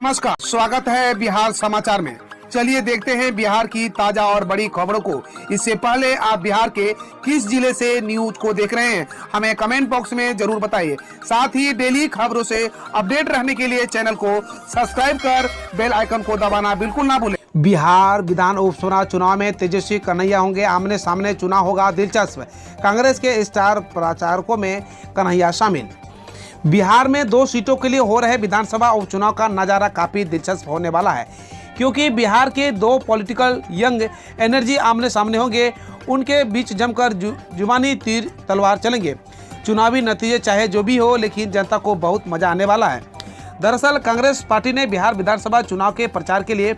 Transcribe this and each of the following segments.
नमस्कार, स्वागत है बिहार समाचार में। चलिए देखते हैं बिहार की ताजा और बड़ी खबरों को। इससे पहले आप बिहार के किस जिले से न्यूज को देख रहे हैं, हमें कमेंट बॉक्स में जरूर बताइए। साथ ही डेली खबरों से अपडेट रहने के लिए चैनल को सब्सक्राइब कर बेल आइकन को दबाना बिल्कुल ना भूलें। बिहार विधान उपचुनाव चुनाव में तेजस्वी कन्हैया होंगे आमने सामने। चुनाव होगा दिलचस्प, कांग्रेस के स्टार प्रचारकों में कन्हैया शामिल। बिहार में 2 सीटों के लिए हो रहे विधानसभा उपचुनाव का नज़ारा काफ़ी दिलचस्प होने वाला है, क्योंकि बिहार के 2 पॉलिटिकल यंग एनर्जी आमने सामने होंगे। उनके बीच जमकर जुबानी तीर तलवार चलेंगे। चुनावी नतीजे चाहे जो भी हो, लेकिन जनता को बहुत मजा आने वाला है। दरअसल कांग्रेस पार्टी ने बिहार विधानसभा चुनाव के प्रचार के लिए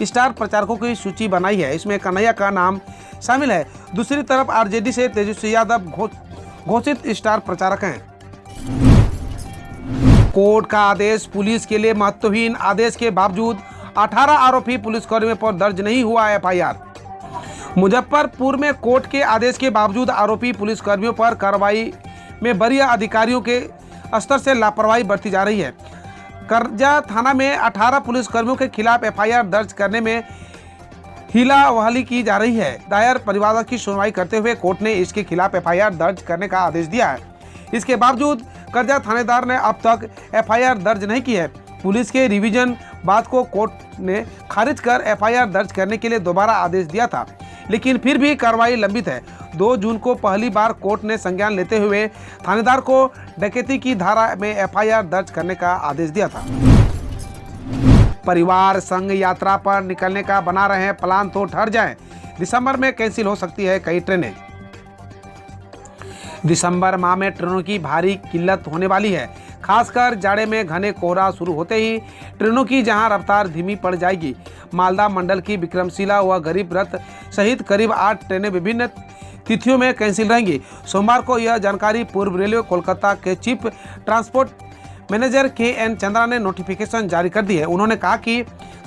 स्टार प्रचारकों की सूची बनाई है। इसमें कन्हैया का नाम शामिल है। दूसरी तरफ आरजेडी से तेजस्वी यादव घोषित स्टार प्रचारक हैं। कोर्ट का आदेश पुलिस के लिए महत्वहीन। आदेश के बावजूद 18 आरोपी पुलिसकर्मियों पर दर्ज नहीं हुआ एफआईआर। मुजफ्फरपुर में कोर्ट के आदेश के बावजूद आरोपी पुलिसकर्मियों पर कार्रवाई में वरीय अधिकारियों के स्तर से लापरवाही बरती जा रही है। करजा थाना में 18 पुलिसकर्मियों के खिलाफ एफआईआर दर्ज करने में हीलावहली की जा रही है। दायर परिवाद की सुनवाई करते हुए कोर्ट ने इसके खिलाफ एफआईआर दर्ज करने का आदेश दिया है। इसके बावजूद करजा थानेदार ने अब तक एफआईआर दर्ज नहीं की है। पुलिस के रिवीजन बात को कोर्ट ने खारिज कर एफआईआर दर्ज करने के लिए दोबारा आदेश दिया था, लेकिन फिर भी कार्रवाई लंबित है। 2 जून को पहली बार कोर्ट ने संज्ञान लेते हुए थानेदार को डकैती की धारा में एफआईआर दर्ज करने का आदेश दिया था। परिवार संघ यात्रा पर निकलने का बना रहे हैं प्लान तो ठहर जाएं। दिसंबर में कैंसिल हो सकती है कई ट्रेनें। दिसंबर माह में ट्रेनों की भारी किल्लत होने वाली है। खासकर जाड़े में घने कोहरा शुरू होते ही ट्रेनों की जहां रफ्तार धीमी पड़ जाएगी। मालदा मंडल की विक्रमशिला व गरीब रथ सहित करीब 8 ट्रेनें विभिन्न तिथियों में कैंसिल रहेंगी। सोमवार को यह जानकारी पूर्व रेलवे कोलकाता के chief transport manager KN Chandra ने नोटिफिकेशन जारी कर दी है। उन्होंने कहा कि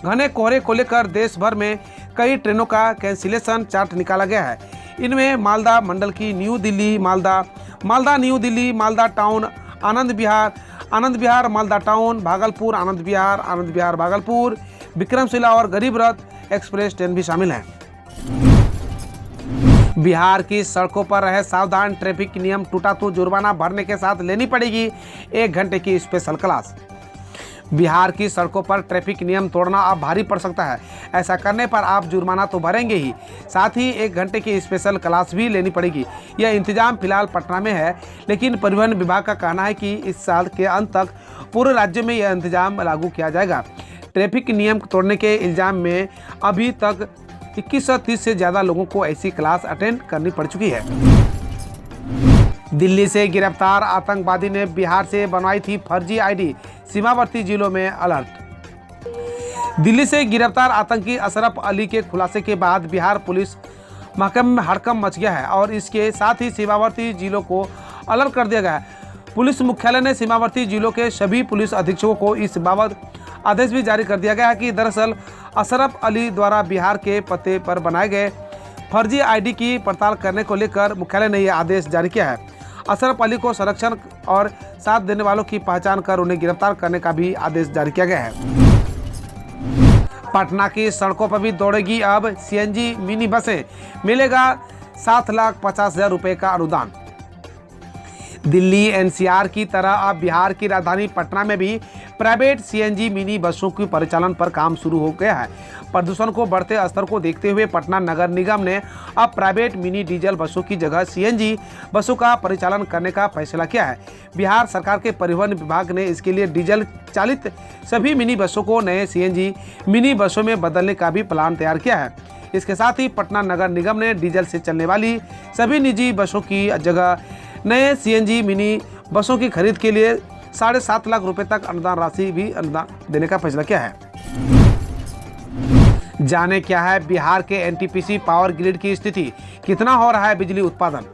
घने कोहरे को लेकर देश भर में कई ट्रेनों का कैंसिलेशन चार्ट निकाला गया है। इनमें मालदा मंडल की new Delhi Malda new Delhi, Malda town Anand Vihar Malda town, Bhagalpur Anand Vihar Bhagalpur, Vikramshila और गरीब रथ एक्सप्रेस ट्रेन भी शामिल हैं। बिहार की सड़कों पर रहे सावधान, ट्रैफिक नियम टूटा तो जुर्माना भरने के साथ लेनी पड़ेगी 1 घंटे की स्पेशल क्लास। बिहार की सड़कों पर ट्रैफिक नियम तोड़ना अब भारी पड़ सकता है। ऐसा करने पर आप जुर्माना तो भरेंगे ही, साथ ही 1 घंटे की स्पेशल क्लास भी लेनी पड़ेगी। यह इंतजाम फिलहाल पटना में है, लेकिन परिवहन विभाग का कहना है कि इस साल के अंत तक पूरे राज्य में यह इंतजाम लागू किया जाएगा। ट्रैफिक नियम तोड़ने के इल्जाम में अभी तक 2130 से ज़्यादा लोगों को ऐसी क्लास अटेंड करनी पड़ चुकी है। दिल्ली से गिरफ्तार आतंकवादी ने बिहार से बनवाई थी फर्जी आईडी, सीमावर्ती जिलों में अलर्ट। दिल्ली से गिरफ्तार आतंकी अशरफ अली के खुलासे के बाद बिहार पुलिस महकमे में हड़कंप मच गया है और इसके साथ ही सीमावर्ती जिलों को अलर्ट कर दिया गया है। पुलिस मुख्यालय ने सीमावर्ती जिलों के सभी पुलिस अधीक्षकों को इस बाबत आदेश भी जारी कर दिया गया है कि दरअसल अशरफ अली द्वारा बिहार के पते पर बनाए गए फर्जी आईडी की पड़ताल करने को लेकर मुख्यालय ने यह आदेश जारी किया है। अशरफ अली को संरक्षण और साथ देने वालों की पहचान कर उन्हें गिरफ्तार करने का भी आदेश जारी किया गया है। पटना की सड़कों पर भी दौड़ेगी अब CNG मिनी बसें, मिलेगा 7,50,000 रुपए का अनुदान। दिल्ली NCR की तरह अब बिहार की राजधानी पटना में भी प्राइवेट CNG मिनी बसों के परिचालन पर काम शुरू हो गया है। प्रदूषण को बढ़ते स्तर को देखते हुए पटना नगर निगम ने अब प्राइवेट मिनी डीजल बसों की जगह CNG बसों का परिचालन करने का फैसला किया है। बिहार सरकार के परिवहन विभाग ने इसके लिए डीजल चालित सभी मिनी बसों को नए CNG मिनी बसों में बदलने का भी प्लान तैयार किया है। इसके साथ ही पटना नगर निगम ने डीजल से चलने वाली सभी निजी बसों की जगह नए CNG मिनी बसों की खरीद के लिए 7.5 लाख रुपए तक अनुदान राशि भी देने का फैसला किया है। जाने क्या है बिहार के NTPC पावर ग्रिड की स्थिति, कितना हो रहा है बिजली उत्पादन।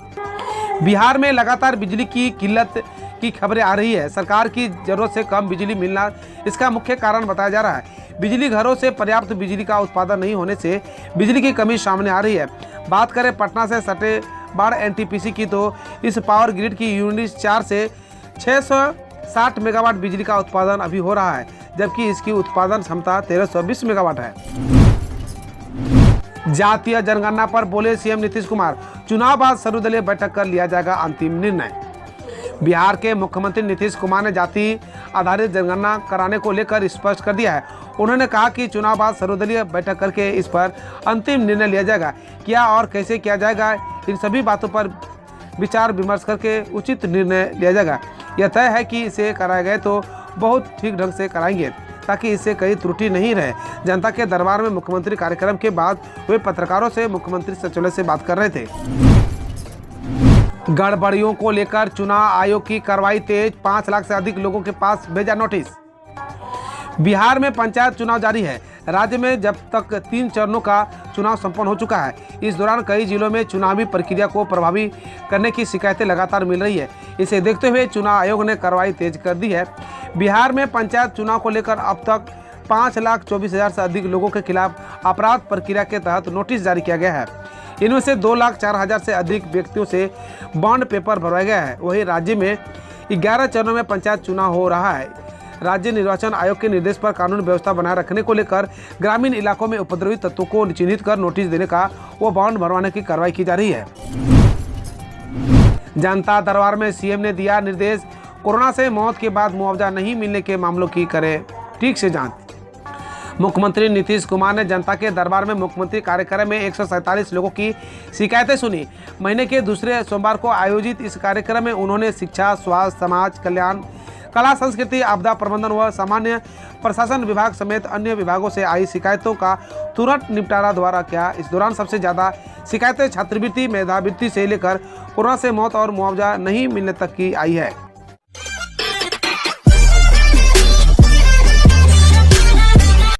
बिहार में लगातार बिजली की किल्लत की खबरें आ रही है। सरकार की जरूरत से कम बिजली मिलना इसका मुख्य कारण बताया जा रहा है। बिजली घरों से पर्याप्त बिजली का उत्पादन नहीं होने से बिजली की कमी सामने आ रही है। बात करें पटना से सटे बाढ़ NTPC की, तो इस पावर ग्रिड की यूनिट 4 से 600 60 मेगावाट बिजली का उत्पादन अभी हो रहा है, जबकि इसकी उत्पादन क्षमता 1320 मेगावाट है। जातीय जनगणना पर बोले सीएम नीतीश कुमार, चुनाव बाद सर्वदलीय बैठक कर लिया जाएगा अंतिम निर्णय। बिहार के मुख्यमंत्री नीतीश कुमार ने जाति आधारित जनगणना कराने को लेकर स्पष्ट कर दिया है। उन्होंने कहा कि चुनाव बाद सर्वदलीय बैठक करके इस पर अंतिम निर्णय लिया जाएगा। क्या और कैसे किया जाएगा, इन सभी बातों पर विचार विमर्श करके उचित निर्णय लिया जाएगा। यह तय है कि इसे कराया गए तो बहुत ठीक ढंग से कराएंगे, ताकि इससे कहीं त्रुटि नहीं रहे। जनता के दरबार में मुख्यमंत्री कार्यक्रम के बाद वे पत्रकारों से मुख्यमंत्री सचिवालय से बात कर रहे थे। गड़बड़ियों को लेकर चुनाव आयोग की कार्रवाई तेज, 5 लाख से अधिक लोगों के पास भेजा नोटिस। बिहार में पंचायत चुनाव जारी है। राज्य में जब तक 3 चरणों का चुनाव संपन्न हो चुका है। इस दौरान कई जिलों में चुनावी प्रक्रिया को प्रभावी करने की शिकायतें लगातार मिल रही है। इसे देखते हुए चुनाव आयोग ने कार्रवाई तेज कर दी है। बिहार में पंचायत चुनाव को लेकर अब तक 5,24,000 से अधिक लोगों के खिलाफ अपराध प्रक्रिया के तहत नोटिस जारी किया गया है। इनमें से 2,04,000 से अधिक व्यक्तियों से बॉन्ड पेपर भरवाया गया है। वहीं राज्य में 11 चरणों में पंचायत चुनाव हो रहा है। राज्य निर्वाचन आयोग के निर्देश पर कानून व्यवस्था बनाए रखने को लेकर ग्रामीण इलाकों में उपद्रवी तत्वों को चिन्हित कर नोटिस देने का व बॉन्ड भरवाने की कार्रवाई की जा रही है। जनता दरबार में सीएम ने दिया निर्देश, कोरोना से मौत के बाद मुआवजा नहीं मिलने के मामलों की करे ठीक से जांच। मुख्यमंत्री नीतीश कुमार ने जनता के दरबार में मुख्यमंत्री कार्यक्रम में 147 लोगों की शिकायतें सुनी। महीने के दूसरे सोमवार को आयोजित इस कार्यक्रम में उन्होंने शिक्षा, स्वास्थ्य, समाज कल्याण, कला संस्कृति, आपदा प्रबंधन व सामान्य प्रशासन विभाग समेत अन्य विभागों से आई शिकायतों का तुरंत निपटारा द्वारा किया। इस दौरान सबसे ज्यादा शिकायतें छात्रवृत्ति, मेधावृत्ति से लेकर कोरोना से मौत और मुआवजा नहीं मिलने तक की आई है।